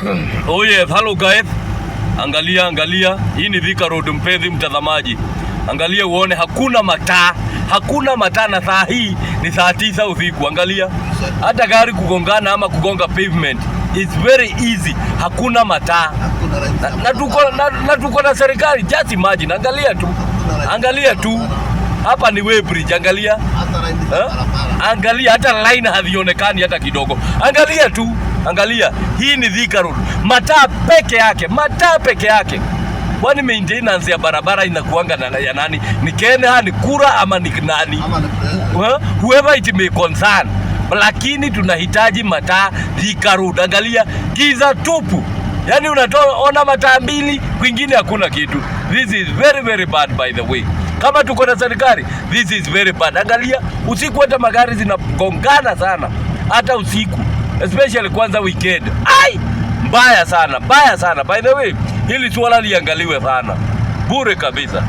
Oh yes, hello guys. Angalia. Hii ni Thika Road mpenzi mtazamaji. Angalia uone hakuna mataa na saa hii ni saa 9 usiku. Angalia. Hata gari kugongana ama kugonga pavement. It's very easy. Hakuna mataa. Na tuko na serikali. Just imagine. Angalia tu. Hapa ni Weybridge, angalia. Angalia hata line havionekani hata kidogo. Angalia. Hii ni Thika Road. Mataa peke yake. Kwani maintenance ya barabara inakuanga ya nani? Ni Kenya, ni kura ama ni nani? Whoever it may concern. Lakini tunahitaji mataa Thika Road. Angalia giza tupu. Yaani unaona mataa mbili, kwingine hakuna kitu. This is very very bad by the way. Kama tuko na serikali, this is very bad. Angalia usiku hata magari zinagongana sana. Hata usiku. Especially kwanza weekend. Mbaya sana. By the way, hili swala liangaliwe sana. Bure kabisa.